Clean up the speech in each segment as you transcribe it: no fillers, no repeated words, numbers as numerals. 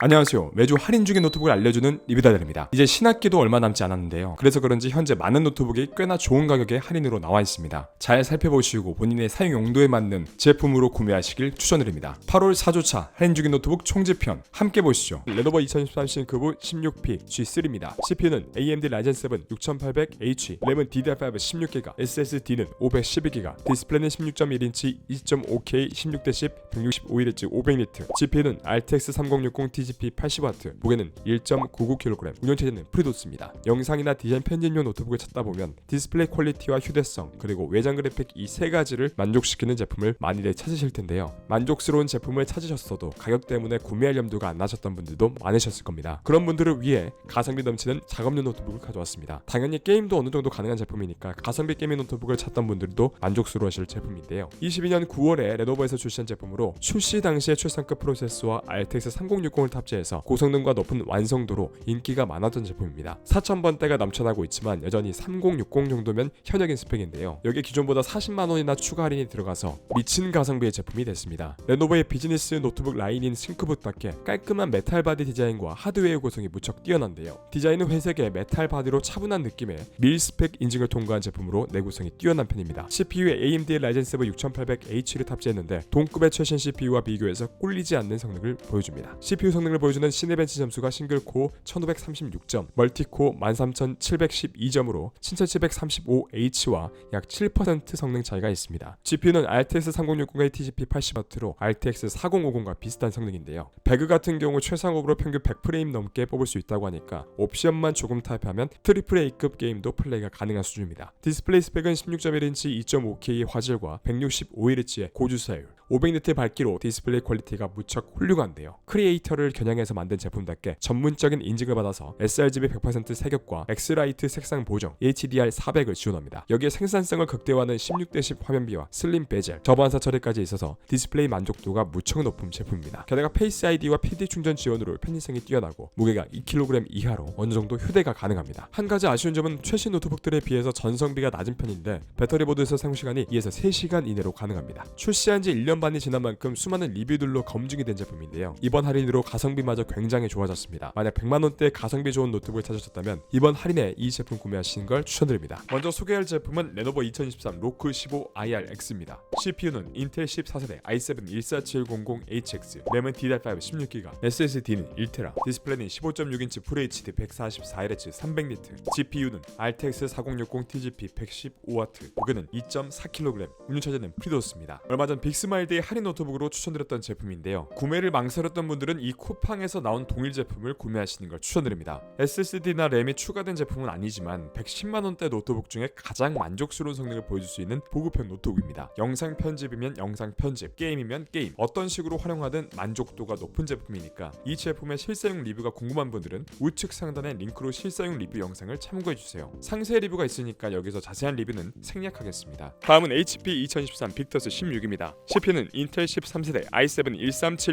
안녕하세요. 매주 할인 중인 노트북을 알려주는 리뷰다들입니다. 이제 신학기도 얼마 남지 않았는데요. 그래서 그런지 현재 많은 노트북이 꽤나 좋은 가격에 할인으로 나와 있습니다. 잘 살펴보시고 본인의 사용 용도에 맞는 제품으로 구매하시길 추천드립니다. 8월 4주차 할인 중인 노트북 총집편 함께 보시죠. 레노버 2013 싱크북 16P G3입니다. CPU는 AMD Ryzen 7 6800H, 램은 DDR5 16GB, SSD는 512GB, 디스플레이는 16.1인치 2.5K 16:10 165Hz 500니트, GPU는 RTX 3060 TGP 80W, 무게는 1.99kg, 운영체제는 프리도스입니다. 영상이나 디자인 편집용 노트북을 찾다 보면 디스플레이 퀄리티와 휴대성, 그리고 외장 그래픽 이 세 가지를 만족시키는 제품을 많이들 찾으실 텐데요. 만족스러운 제품을 찾으셨어도 가격 때문에 구매할 염두가 안 나셨던 분들도 많으셨을 겁니다. 그런 분들을 위해 가성비 넘치는 작업용 노트북을 가져왔습니다. 당연히 게임도 어느 정도 가능한 제품이니까 가성비 게이밍 노트북을 찾던 분들도 만족스러워하실 제품인데요. 22년 9월에 레노버에서 출시한 제품으로 출시 당시에 최상급 프로세서와 RTX 3060을 탑재해서 고성능과 높은 완성도로 인기가 많았던 제품입니다. 4000번대가 넘쳐나고 있지만 여전히 3060 정도면 현역인 스펙인데요. 여기에 기존보다 40만원이나 추가 할인이 들어가서 미친 가성비의 제품이 됐습니다. 레노버의 비즈니스 노트북 라인인 싱크북답게 깔끔한 메탈 바디 디자인과 하드웨어 구성이 무척 뛰어난데요. 디자인은 회색의 메탈 바디로 차분한 느낌의 밀 스펙 인증을 통과한 제품으로 내구성이 뛰어난 편입니다. CPU에 AMD Ryzen 7 6800H를 탑재했는데 동급의 최신 CPU와 비교해서 꿀리지 않는 성능을 보여줍니다. CPU 성능을 보여주는 시네벤치 점수가 싱글코어 1536점, 멀티코어 13712점으로 7735H와 약 7% 성능 차이가 있습니다. GPU는 RTX 3060의 TGP 80W로 RTX 4050과 비슷한 성능인데요. 배그 같은 경우 최상업으로 평균 100프레임 넘게 뽑을 수 있다고 하니까 옵션만 조금 타협하면 트리플 A급 게임도 플레이가 가능한 수준입니다. 디스플레이 스펙은 16.1인치 2.5K 화질과 165Hz의 고주사율, 500니트 밝기로 디스플레이 퀄리티가 무척 훌륭한데요. 크리에이터를 겨냥해서 만든 제품답게 전문적인 인증을 받아서 sRGB 100% 색엽과 엑스라이트 색상 보정, HDR 400을 지원합니다. 여기에 생산성을 극대화하는 16:10 화면비와 슬림 베젤, 저반사 처리까지 있어서 디스플레이 만족도가 무척 높은 제품입니다. 게다가 페이스 ID와 PD 충전 지원으로 편의성이 뛰어나고 무게가 2kg 이하로 어느 정도 휴대가 가능합니다. 한 가지 아쉬운 점은 최신 노트북들에 비해서 전성비가 낮은 편인데 배터리 보드에서 사용시간이 2에서 3시간 이내로 가능합니다. 출시한 지 1년 반이 지난 만큼 수많은 리뷰들로 검증이 된 제품인데요. 이번 할인으로 가성비마저 굉장히 좋아졌습니다. 만약 100만원대 가성비 좋은 노트북을 찾으셨다면 이번 할인에 이 제품 구매하시는 걸 추천드립니다. 먼저 소개할 제품은 레노버 2023 로크 15 IRX입니다. CPU는 인텔 14세대 i7 14700HX, 램은 DDR5 16GB, SSD는 1TB, 디스플레이는 15.6인치 FHD 144Hz 300니트, GPU는 RTX 4060 TGP 115W, 무게는 2.4kg, 운영체제는 프리도스입니다. 얼마 전 빅스마일데이 할인 노트북으로 추천드렸던 제품인데요. 구매를 망설였던 분들은 이 쿠팡에서 나온 동일 제품을 구매하시는 걸 추천드립니다. SSD나 램이 추가된 제품은 아니지만 110만원대 노트북 중에 가장 만족스러운 성능을 보여줄 수 있는 보급형 노트북입니다. 영상 편집이면 영상 편집, 게임이면 게임, 어떤 식으로 활용하든 만족도가 높은 제품이니까 이 제품의 실사용 리뷰가 궁금한 분들은 우측 상단에 링크로 실사용 리뷰 영상을 참고해주세요. 상세 리뷰가 있으니까 여기서 자세한 리뷰는 생략하겠습니다. 다음은 HP 2013 빅터스 16입니다. CPU는 인텔 13세대 i7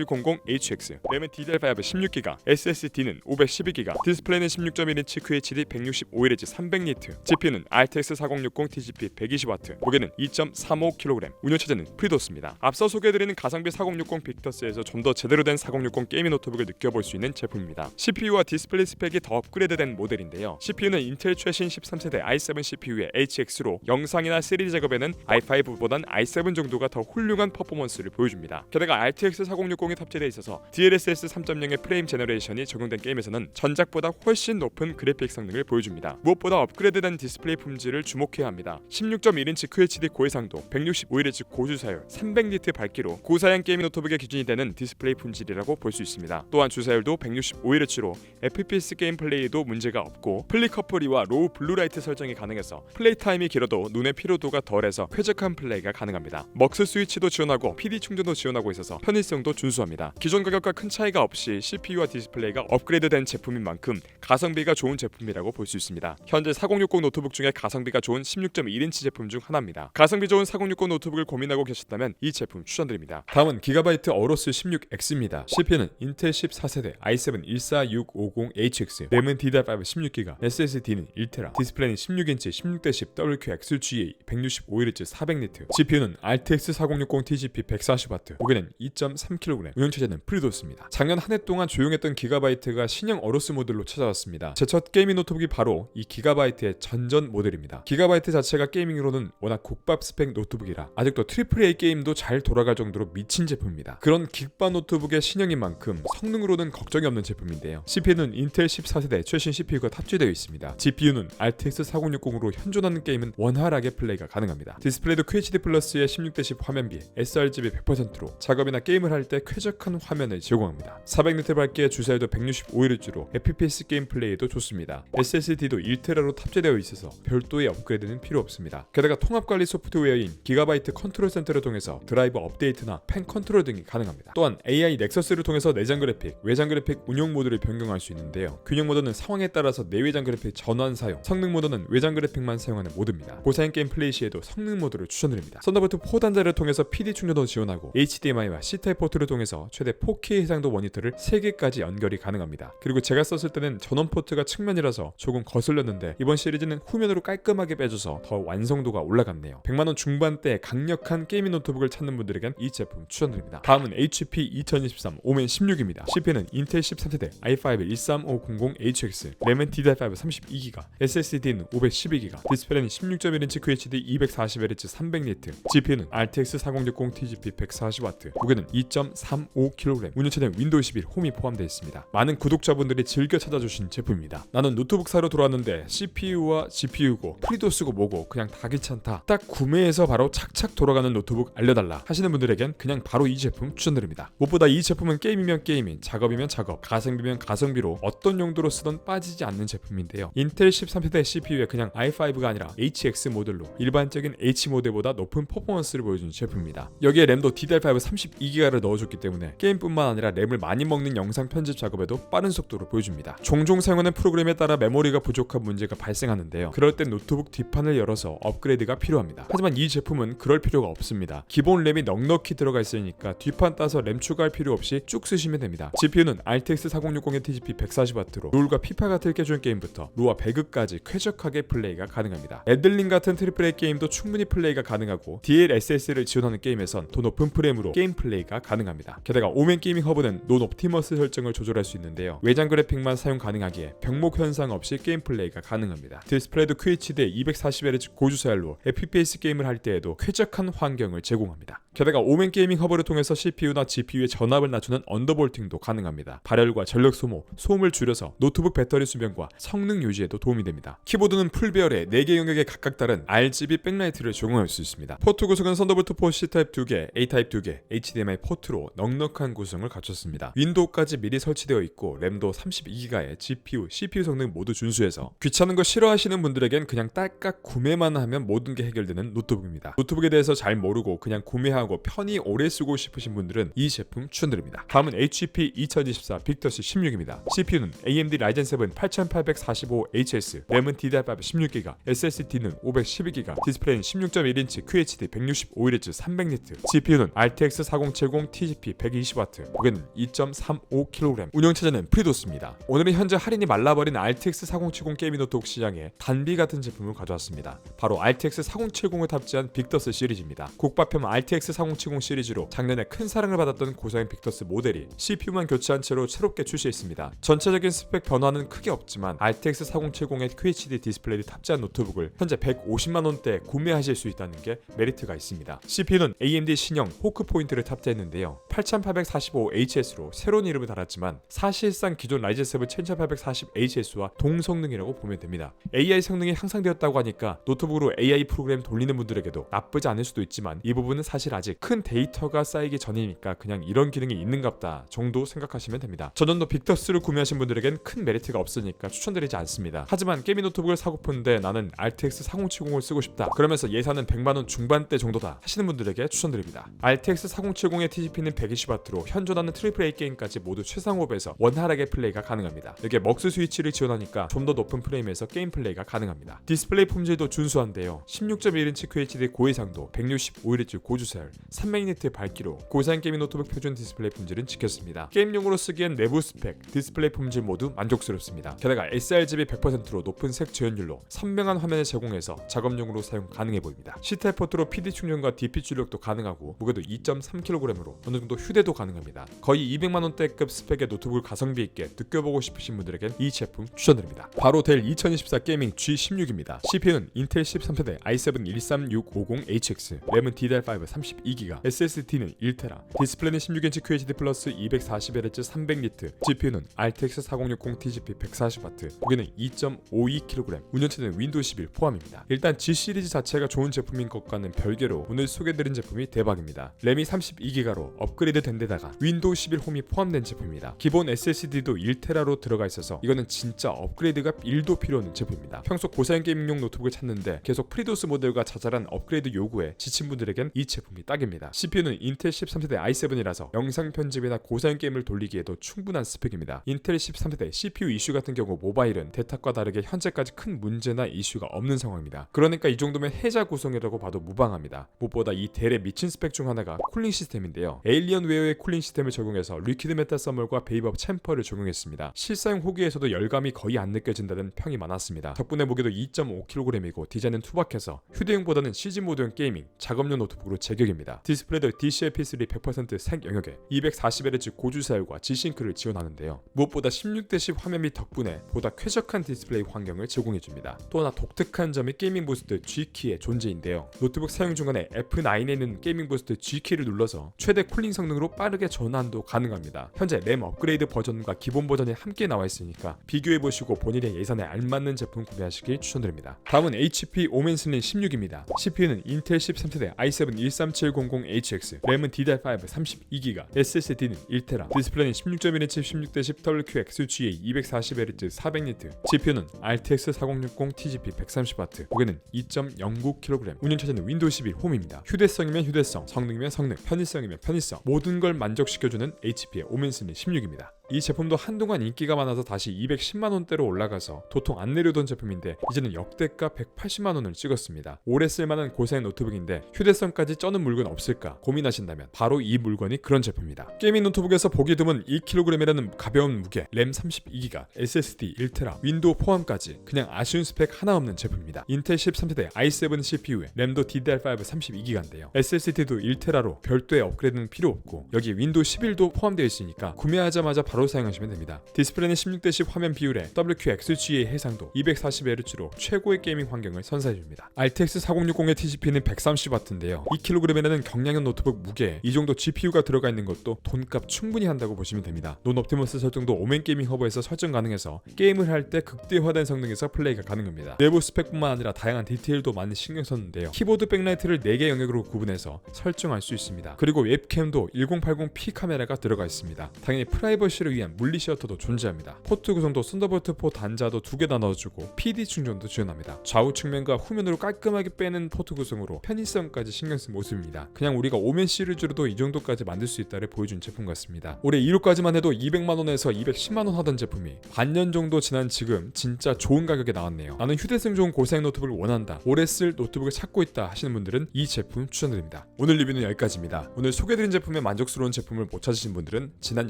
13700HX, 램은 DDR5 16GB, SSD는 512GB, 디스플레이는 16.1인치 QHD 165Hz 300니트, GPU는 RTX 4060 TGP 120W, 무게는 2.35kg, 운영체제는 프리도스입니다. 앞서 소개해드리는 가성비 4060 빅터스에서 좀 더 제대로 된 4060 게이밍 노트북을 느껴볼 수 있는 제품입니다. CPU와 디스플레이 스펙이 더 업그레이드된 모델인데요. CPU는 인텔 최신 13세대 i7 CPU의 HX로 영상이나 3D 작업에는 i5보단 i7 정도가 더 훌륭한 퍼포먼스를 보여줍니다. 게다가 RTX 4060이 탑재되어 있어서 DLSS 3.0의 프레임 제너레이션이 적용된 게임에서는 전작보다 훨씬 높은 그래픽 성능을 보여줍니다. 무엇보다 업그레이드된 디스플레이 품질을 주목해야 합니다. 16.1인치 QHD 고해상도, 165Hz 고주사율, 300니트 밝기로 고사양 게이밍 노트북의 기준이 되는 디스플레이 품질이라고 볼 수 있습니다. 또한 주사율도 165Hz로 FPS 게임 플레이도 문제가 없고 플리커플리와 로우 블루라이트 설정이 가능해서 플레이 타임이 길어도 눈의 피로도가 덜해서 쾌적한 플레이가 가능합니다. 먹스 스위치도 지원하고 PD 충전도 지원하고 있어서 편의성도 준수합니다. 기존 가격과 큰 차이가 없이 CPU와 디스플레이가 업그레이드된 제품인 만큼 가성비가 좋은 제품이라고 볼 수 있습니다. 현재 4060 노트북 중에 가성비가 좋은 16.1인치 제품 중 하나입니다. 가성비 좋은 4060 노트북을 고민하고 계셨다면 이 제품 추천드립니다. 다음은 기가바이트 어로스 16X입니다. CPU는 인텔 14세대 i7 14650HX, 램은 DDR5 16GB, SSD는 1TB, 디스플레이는 16인치 16:10 WQXGA 165Hz 400니트, GPU는 RTX 4060 TGP TGP 140W, 무게는 2.3kg, 운영체제는 프리도스입니다. 작년 한 해 동안 조용했던 기가바이트가 신형 어로스 모델로 찾아왔습니다. 제 첫 게이밍 노트북이 바로 이 기가바이트의 전전 모델입니다. 기가바이트 자체가 게이밍으로는 워낙 국밥 스펙 노트북이라 아직도 AAA 게임도 잘 돌아갈 정도로 미친 제품입니다. 그런 긱바 노트북의 신형인 만큼 성능으로는 걱정이 없는 제품인데요. CPU는 인텔 14세대 최신 CPU가 탑재되어 있습니다. GPU는 RTX 4060으로 현존하는 게임은 원활하게 플레이가 가능합니다. 디스플레이도 QHD 플러스의 16:10 화면비, sRGB 100%로 작업이나 게임을 할 때 쾌적한 화면을 제공합니다. 400니트 밝기의 주사율도 165Hz로 FPS 게임 플레이도 좋습니다. SSD도 1TB로 탑재되어 있어서 별도의 업그레이드는 필요 없습니다. 게다가 통합관리 소프트웨어인 기가바이트 컨트롤 센터를 통해서 드라이버 업데이트나 펜 컨트롤 등이 가능합니다. 또한 AI 넥서스를 통해서 내장 그래픽, 외장 그래픽 운용 모드를 변경할 수 있는데요. 균형 모드는 상황에 따라서 내외장 그래픽 전환 사용, 성능 모드는 외장 그래픽만 사용하는 모드입니다. 고사양 게임 플레이 시에도 성능 모드를 추천드립니다. 썬더볼트 4 단자를 통해서 PD 충전도 지원하고 HDMI와 C타입 포트를 통해서 최대 4K 해상도 모니터를 3개까지 연결이 가능합니다. 그리고 제가 썼을 때는 전원 포트가 측면이라서 조금 거슬렸는데 이번 시리즈는 후면으로 깔끔하게 빼줘서 더 완성도가 올라갔네요. 100만원 중반대 강력한 게이밍 노트북을 찾는 분들에겐 이 제품 추천드립니다. 다음은 HP 2023 오멘 16입니다. CPU는 인텔 13세대 i5-13500HX, 램은 DDR5 32GB, SSD는 512GB, 디스플레이는 16.1인치 QHD 240Hz 300니트, GPU는 RTX 4060 TGP 140W, 무게는 2.35kg, 운영체제는 윈도우 11 홈이 포함되어 있습니다. 많은 구독자분들이 즐겨 찾아주신 제품입니다. 나는 노트북 사러 들어왔는데 CPU와 GPU고 프리도스고 뭐고 그냥 다 귀찮다, 딱 구매해서 바로 착착 돌아가는 노트북 알려달라 하시는 분들에겐 그냥 바로 이 제품 추천드립니다. 무엇보다 이 제품은 게임이면 게이밍, 작업이면 작업, 가성비면 가성비로 어떤 용도로 쓰던 빠지지 않는 제품인데요. 인텔 13세대 CPU에 그냥 i5가 아니라 HX 모델로 일반적인 H 모델보다 높은 퍼포먼스를 보여준 제품입니다. 여기에 램도 DDR5 32GB를 넣어줬기 때문에 게임뿐만 아니라 램을 많이 먹는 영상 편집 작업에도 빠른 속도를 보여줍니다. 종종 사용하는 프로그램에 따라 메모리가 부족한 문제가 발생하는데요. 그럴 땐 노트북 뒷판을 열어서 업그레이드가 필요합니다. 하지만 이 제품은 그럴 필요가 없습니다. 기본 램이 넉넉히 들어가 있으니까 뒷판 따서 램 추가할 필요 없이 쭉 쓰시면 됩니다. GPU는 RTX 4060의 TGP 140W로 롤과 피파 같은 깨준 게임부터 로아 배그까지 쾌적하게 플레이가 가능합니다. 애들링 같은 AAA 게임도 충분히 플레이가 가능하고 DLSS를 지원하는 게임에선 더 높은 프레임으로 게임 플레이가 가능합니다. 게다가 오멘 게이밍 허브는 논 옵티머스 설정을 조절할 수 있는데요. 외장 그래픽만 사용 가능하기에 병목 현상 없이 게임 플레이가 가능합니다. 디스플레이도 QHD 240Hz 고주사율로 FPS 게임을 할 때에도 쾌적한 환경을 제공합니다. 게다가 오멘 게이밍 허브를 통해서 CPU나 GPU의 전압을 낮추는 언더볼팅도 가능합니다. 발열과 전력 소모, 소음을 줄여서 노트북 배터리 수명과 성능 유지에도 도움이 됩니다. 키보드는 풀배열에 4개 영역에 각각 다른 RGB 백라이트를 제공할 수 있습니다. 포트 구성은 썬더볼트 4 C타입 2개, A타입 2개, HDMI 포트로 넉넉한 구성을 갖췄습니다. 윈도우까지 미리 설치되어 있고 램도 32GB의 GPU, CPU 성능 모두 준수해서 귀찮은 거 싫어하시는 분들에겐 그냥 딸깍 구매만 하면 모든 게 해결되는 노트북입니다. 노트북에 대해서 잘 모르고 그냥 구매하고 편히 오래 쓰고 싶으신 분들은 이 제품 추천드립니다. 다음은 HP 2024 빅터스 16입니다. CPU는 AMD Ryzen 7 8845HS, 램은 DDR5 16GB, SSD는 512GB, 디스플레이는 16.1인치 QHD 165Hz 300니트, GPU는 RTX 4070 TGP 120W, 무게는 2.35kg, 운영체제는 프리도스입니다. 오늘은 현재 할인이 말라버린 RTX 4070 게이밍 노트북 시장에 단비 같은 제품을 가져왔습니다. 바로 RTX 4070을 탑재한 빅터스 시리즈입니다. 국밥형 RTX 4070 시리즈로 작년에 큰 사랑을 받았던 고사양 빅터스 모델이 CPU만 교체한 채로 새롭게 출시했습니다. 전체적인 스펙 변화는 크게 없지만 RTX 4070의 QHD 디스플레이를 탑재한 노트북을 현재 150만원대에 구매하실 수 있다는 게 메리트가 있습니다. CPU는 AMD 신형 호크 포인트를 탑재했는데요. 8845HS로 새로운 이름을 달았지만 사실상 기존 라이젠 7 7840HS와 동성능이라고 보면 됩니다. AI 성능이 향상되었다고 하니까 노트북으로 AI 프로그램 돌리는 분들에게도 나쁘지 않을 수도 있지만 이 부분은 사실 아직 큰 데이터가 쌓이기 전이니까 그냥 이런 기능이 있는갑다 정도 생각하시면 됩니다. 전년도 빅터스를 구매하신 분들에겐 큰 메리트가 없으니까 추천드리지 않습니다. 하지만 게이밍 노트북을 사고픈데 나는 RTX 4070을 쓰고 싶다, 그러면서 예산은 100만원 중반대 정도다 하시는 분들에게 추천드립니다. RTX 4070의 TGP는 120W로 현존하는 AAA 게임까지 모두 최상호흡에서 원활하게 플레이가 가능합니다. 여기에 먹스 스위치를 지원하니까 좀 더 높은 프레임에서 게임 플레이가 가능합니다. 디스플레이 품질도 준수한데요. 16.1인치 QHD 고해상도, 165Hz 고주사율, 300니트의 밝기로 고사양 게이밍 노트북 표준 디스플레이 품질은 지켰습니다. 게임용으로 쓰기엔 내부 스펙, 디스플레이 품질 모두 만족스럽습니다. 게다가 sRGB 100%로 높은 색 재현율로 선명한 화면을 제공해서 작업용으로 사용 가능해 보입니다. C타입 포트로 PD 충전과 DP 출력도 가능 가능하고 무게도 2.3kg으로 어느 정도 휴대도 가능합니다. 거의 200만원대급 스펙의 노트북을 가성비 있게 느껴보고 싶으신 분들에겐 이 제품 추천드립니다. 바로 델 2024 게이밍 G16입니다. CPU는 인텔 13세대 i7-13650HX, 램은 DDR5 32GB, SSD는 1TB, 디스플레이는 16인치 QHD 플러스 240Hz 300니트, GPU는 RTX 4060 TGP 140W, 무게는 2.52kg, 운영체는 윈도우 11 포함입니다. 일단 G 시리즈 자체가 좋은 제품인 것과는 별개로 오늘 소개드린 제품이 대박입니다. 램이 32GB로 업그레이드 된 데다가 윈도우 11 홈이 포함된 제품입니다. 기본 SSD도 1TB로 들어가 있어서 이거는 진짜 업그레이드가 1도 필요 없는 제품입니다. 평소 고사양 게이밍용 노트북을 찾는데 계속 프리도스 모델과 자잘한 업그레이드 요구에 지친 분들에겐 이 제품이 딱입니다. CPU는 인텔 13세대 i7이라서 영상 편집이나 고사양 게임을 돌리기에도 충분한 스펙입니다. 인텔 13세대 CPU 이슈 같은 경우 모바일은 대탁과 다르게 현재까지 큰 문제나 이슈가 없는 상황입니다. 그러니까 이 정도면 해자 구성이라고 봐도 무방합니다. 무엇보다 이 델의 미친 스펙 중 하나가 쿨링 시스템인데요. 에일리언웨어의 쿨링 시스템을 적용해서 리퀴드 메탈 서멀과 베이브업 챔퍼를 적용했습니다. 실사용 후기에서도 열감이 거의 안 느껴진다는 평이 많았습니다. 덕분에 무게도 2.5kg이고 디자인은 투박해서 휴대용보다는 CG 모드용 게이밍, 작업용 노트북으로 제격입니다. 디스플레이도 DCI-P3 100% 색 영역에 240Hz 고주사율과 G싱크를 지원하는데요. 무엇보다 16:10 화면 및 덕분에 보다 쾌적한 디스플레이 환경을 제공해줍니다. 또 하나 독특한 점이 게이밍 부스트 G키의 존재인데요. 노트북 사용 중간에 F9에 있는 게이밍 부스트 G키를 눌러서 최대 쿨링 성능으로 빠르게 전환도 가능합니다. 현재 램 업그레이드 버전과 기본 버전이 함께 나와 있으니까 비교해보시고 본인의 예산에 알맞는 제품 구매하시길 추천드립니다. 다음은 HP 오멘슬린 16입니다. CPU는 인텔 13세대 i7-13700HX, 램은 DDR5 32GB, SSD는 1TB, 디스플레이는 16.1인치 16:10 WQXGA 240Hz 400니트, GPU는 RTX 4060 TGP 130W, 무게는 2.09kg, 운영체제는 윈도우 11 홈입니다. 휴대성이면 휴대성, 성능이면 성능, 편의성이면 편의성, 모든 걸 만족시켜주는 HP의 오멘슬린 16입니다. 이 제품도 한동안 인기가 많아서 다시 210만원대로 올라가서 도통 안 내려오던 제품인데 이제는 역대가 180만원을 찍었습니다. 오래 쓸만한 고사양 노트북인데 휴대성까지 쩌는 물건 없을까 고민하신다면 바로 이 물건이 그런 제품입니다. 게이밍 노트북에서 보기 드문 2kg이라는 가벼운 무게, 램 32GB, SSD 1TB, 윈도우 포함까지 그냥 아쉬운 스펙 하나 없는 제품입니다. 인텔 13세대 i7 CPU에 램도 DDR5 32GB인데요. SSD도 1TB로 별도의 업그레이드는 필요 없고 여기 윈도우 11도 포함되어 있으니까 구매하자마자 바로 사용하시면 됩니다. 디스플레이는 16:10 화면 비율에 WQXGA 해상도 240Hz로 최고의 게이밍 환경을 선사해줍니다. RTX 4060의 TGP는 130W인데요. 2kg이라는 경량형 노트북 무게에 이 정도 GPU가 들어가 있는 것도 돈값 충분히 한다고 보시면 됩니다. 논 옵티머스 설정도 오멘 게이밍 허브에서 설정 가능해서 게임을 할 때 극대화된 성능에서 플레이가 가능합니다. 내부 스펙뿐만 아니라 다양한 디테일도 많이 신경 썼는데요. 키보드 백라이트를 4개 영역으로 구분해서 설정할 수 있습니다. 그리고 웹캠도 1080p 카메라가 들어가 있습니다. 당연히 프라이버시를 위한 물리 셔터도 존재합니다. 포트 구성도 썬더볼트 4 단자도 2개 넣어주고 PD 충전도 지원합니다. 좌우 측면과 후면으로 깔끔하게 빼는 포트 구성으로 편의성까지 신경 쓴 모습입니다. 그냥 우리가 오멘 시리즈로도 이 정도까지 만들 수 있다를 보여준 제품 같습니다. 올해 1호까지만 해도 200만원에서 210만원 하던 제품이 반년 정도 지난 지금 진짜 좋은 가격에 나왔네요. 나는 휴대성 좋은 고사양 노트북을 원한다, 오래 쓸 노트북을 찾고 있다 하시는 분들은 이 제품 추천드립니다. 오늘 리뷰는 여기까지입니다. 오늘 소개드린 제품에 만족스러운 제품을 못 찾으신 분들은 지난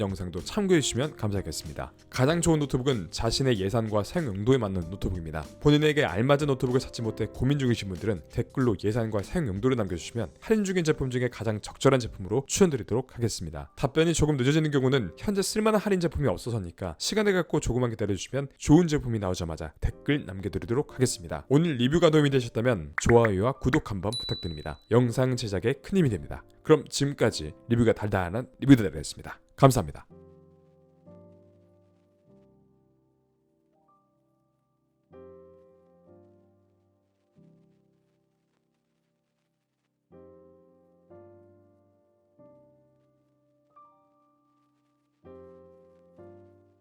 영상도 참고해주시면 감사하겠습니다. 가장 좋은 노트북은 자신의 예산과 사용 용도에 맞는 노트북입니다. 본인에게 알맞은 노트북을 찾지 못해 고민 중이신 분들은 댓글로 예산과 사용 용도를 남겨주시면 할인 중인 제품 중에 가장 적절한 제품으로 추천드리도록 하겠습니다. 답변이 조금 늦어지는 경우는 현재 쓸만한 할인 제품이 없어서니까 시간을 갖고 조금만 기다려주시면 좋은 제품이 나오자마자 댓글 남겨드리도록 하겠습니다. 오늘 리뷰가 도움이 되셨다면 좋아요와 구독 한번 부탁드립니다. 영상 제작에 큰 힘이 됩니다. 그럼 지금까지 리뷰가 달달한 리뷰더였습니다. 감사합니다.